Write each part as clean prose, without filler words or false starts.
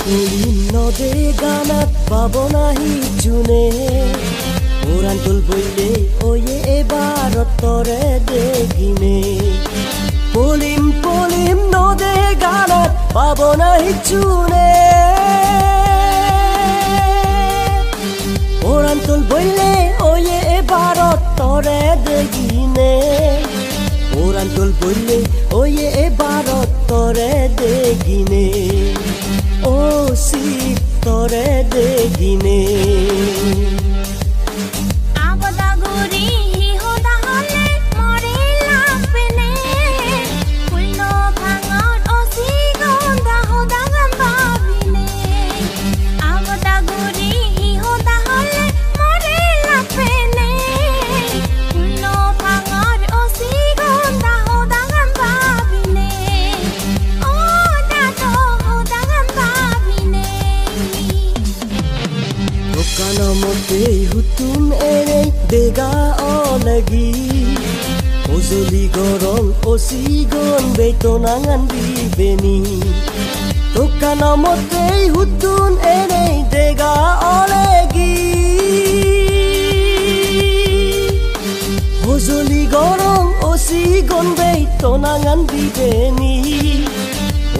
পুলিন নদে গানাত পাব নাহি জুনে ওরান্তল বইলে ওয়ে এবার তরে দেখিনে পুলিম নদে গানাত পাব নাহি জুনে ওরান্তল বইলে ওয়ে এবার তরে দেখিনে ওরান্তল বইলে ওয়ে এবার তরে দেখিনে ও শীত তরে দেখিনে হুতুম এনে দেগা অলগি ওজলি গরম ওসিগন বেতনাঙান দিবেনি তোকা নামতে হুতুন এনে দেগা অলগি ওজলি গরম ওসিগন বেতনাঙান দিবেনি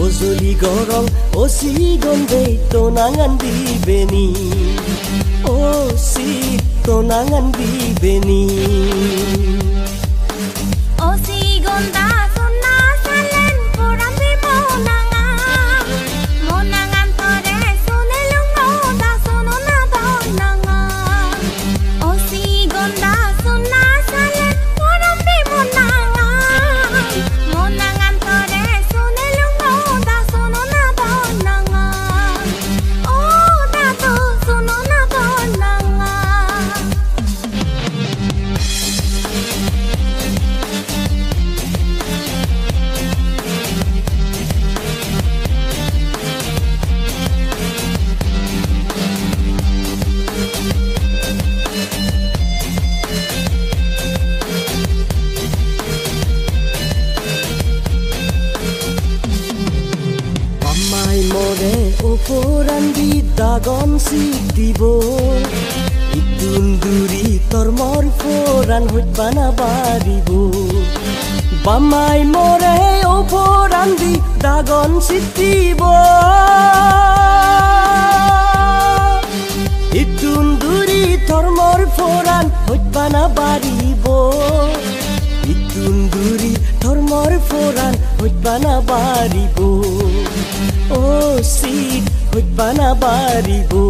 ওজলি গরম ওসিগন বেতনাঙান দিবেনি ও শীত tonangan bibeni o si gonda sonna salen poram bi monangan tore sunelungo da sono na donanga o si gonda sonna salen poram bi monangan tore sunelungo da sono na donanga o da to sono na donanga More oporan di dagon si dibo itun duri tormor foran hut bana baribo bamai more oporan di dagon si dibo itun duri tormor foran hut bana baribo itun duri tormor foran hut bana baribo oh sit hut bana baribo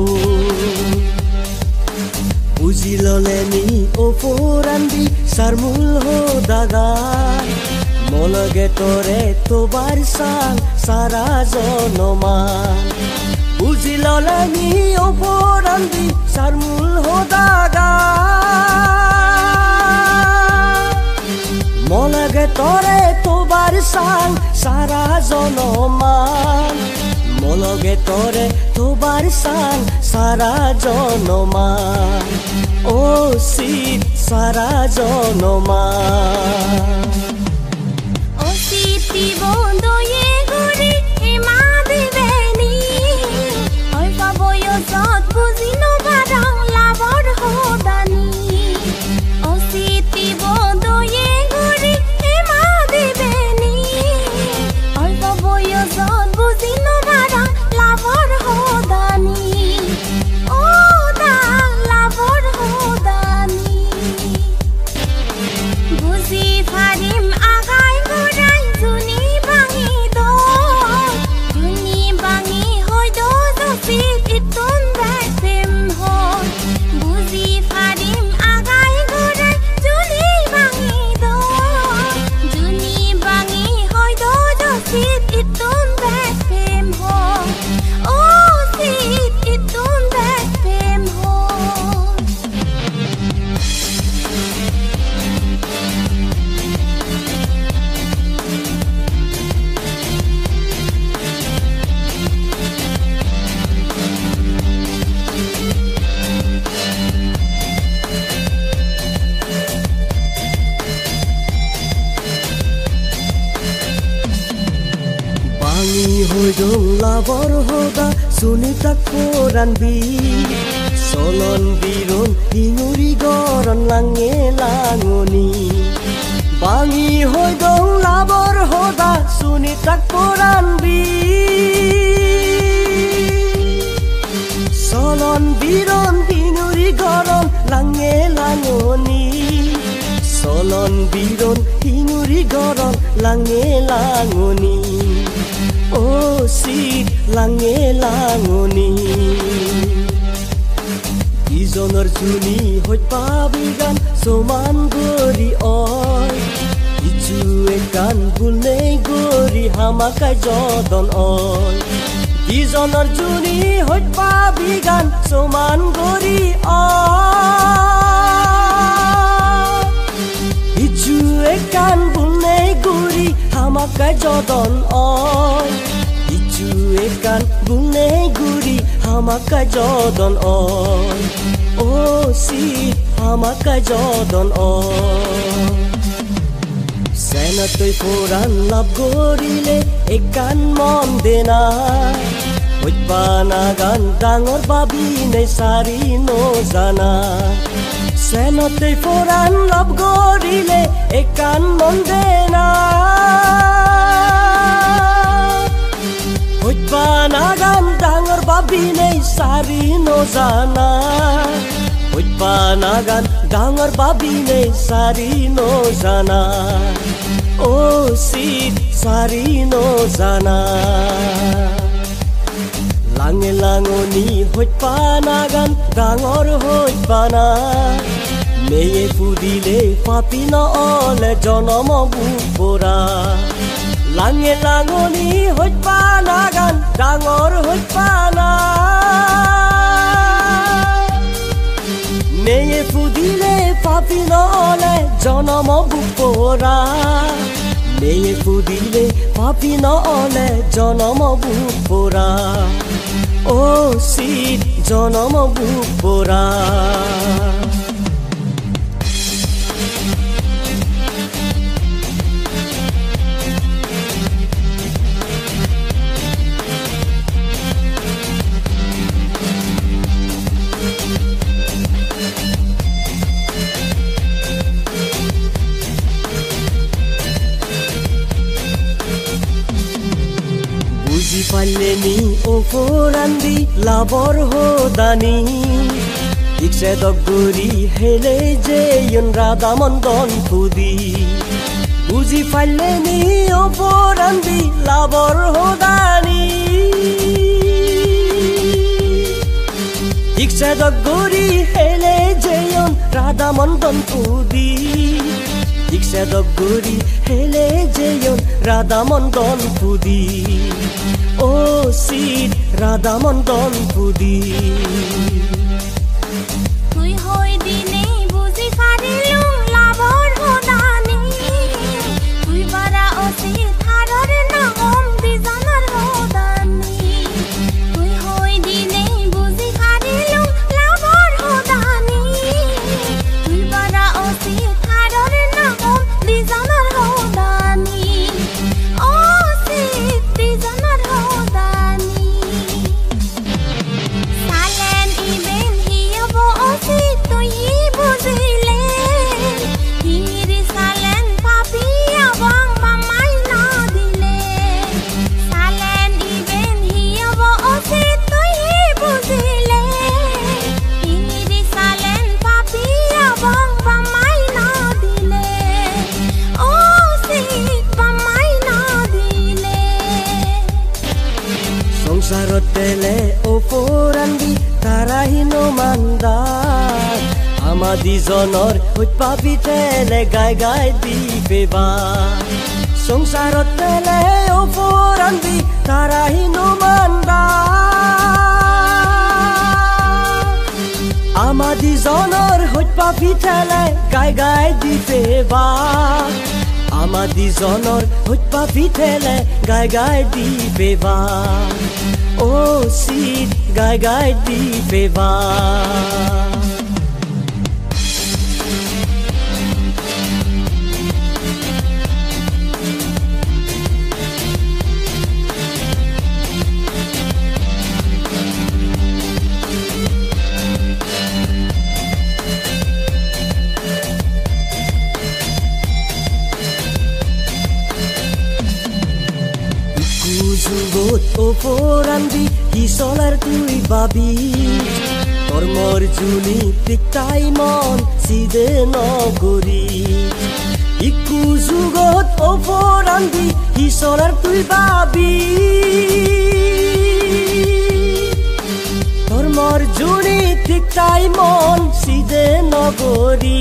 bujiloleni oporandi sarmul ho daga molage tore tobar sang sara jonoman bujiloleni oporandi sarmul ho daga molage tore tobar sang sara jonoman molage tore tobar sang sara jonoman o sit sara jonoman o siti bondo ye guri ema dibeni oi paboyo sot bujino barang labor hodani o siti bondo ye guri ema dibeni oi paboyo sot bujino barang labor hodani o da labor hodani buzi farim agai gurai juni ba Hoidong labor hoda sunita koran bi Solon biron hinguri goron lange langoni Bangi hoidong labor hoda sunita koran bi Solon biron hinguri goron lange langoni Solon biron hinguri goron lange langoni Oh sit lange langoni Ijonor juni hoi pabigan soman gori oi Ichu ekan bulnei gori hamakai jodon oi Ijonor juni hoi pabigan soman gori oi Ichu ekan bulnei gori hamakai jodon oi Ichu ekan bulnei guri hamakai jodon oi Oh sit hamakai jodon oi Sena toi foran lab gorile ekan mon dena Hoi panagan dangor babi nei sari no jana Sena toi foran lab gorile ekan mon dena Hoi panagan dangor babi nei sari no jana Hoi panagan dangor babi nei sari no jana Oh sit sari no jana Lange langoni hoi panagan dangor hoi pana Meye pudile papina ole jonomo bupora Lange langoni hoi panagan dangor hoi pana Meye pudile papina ole jonomo bupora Meye pudile papina ole jonomo bupora Oh sit jonomo bupora Buji paleni oforandi labor hodani Ikse dogguri hele je yon radha mondon pudi Buji paleni oforandi labor hodani Ikse dogguri hele je yon radha mondon pudi Ikse dogguri hele je yon radha mondon pudi Oh sit radha mondon pudi Tui hoi dine buji parilung labor hodani Tui bara osi tharar na om bijanar hodani Tui hoi dine buji parilung labor hodani Tui bara osi tharar na om bijanar hodani Oh sit bijanar hodani Salen iben hiya bo osi tui bujile Hingiri salen papi abang mamai na dile Salen iben hiya bo osi tui bujile Hingiri salen papi abang mamai na dile Oh sit mamai na dile Songsarot tele oporandi tarahino mandar Amadi jonor hoi papi tele gai gai dipeba Songsarot tele oporandi tarahino mandar Amadi jonor hoi papi tele gai gai dipeba Amadi jonor hoi papi tele gai gai dipeba Oh sit gai gai dipeba ওপৰান্দি হিচলাৰ তুই বাবি তোৰ মোৰ জুনি তিক্তাই মন চিদে নগৰী ইকু যুগত ওপৰান্দি হিচলাৰ তুই বাবি তোৰ মোৰ জুনি তিক্তাই মন চিদে নগৰী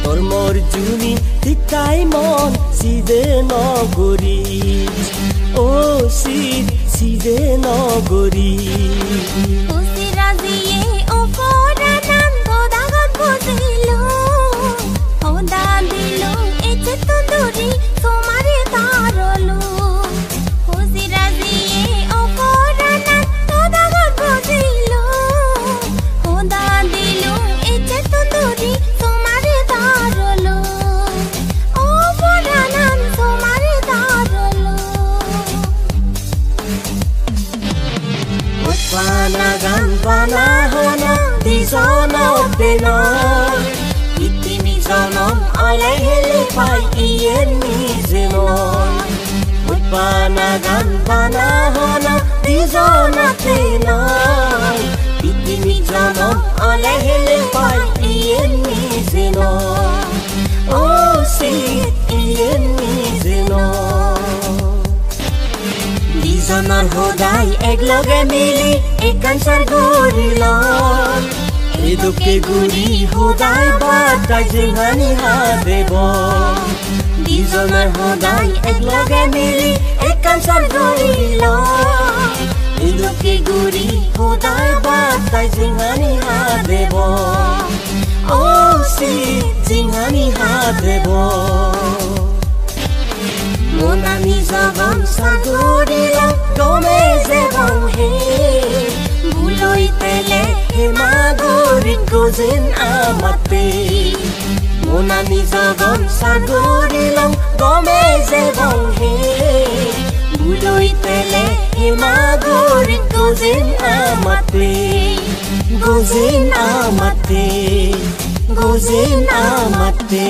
তোর মোর জুনি তিক্তাই মন সিদে নগরী ও সিদে নগরী উসিরাজিয়ে ওপরা নাম গোদাগত বুঝিলো ওদা দিলো এচে তন্দুরি তোমারে তারলো উসিরাজিয়ে ওপরা নাম গোদাগত বুঝিলো ওদা দিলো এচে তন্দুরি তোমারে তারলো ওপরা নাম তোমারে তারলো Pana gan pana hana di zona pena itini zonom ale hele pai ien ni zenon Pana gan pana hana di zona pena itini zonom ale hele pai ien ni zenon oh si ien ni zenon Dizonar hodai egloge mili ekansar gorilo Eduke guri hodai batai jinghani hadebo Dizonar hodai egloge mili ekansar gorilo Eduke guri hodai batai jinghani hadebo Oh si jinghani hadebo Mon ami zavam sagorila Gome zebang he Buloi tele he magorin gozen amate Mon ami zavam sagorila Gome zebang he Buloi tele he magorin gozen amate Gozen amate Gozen amate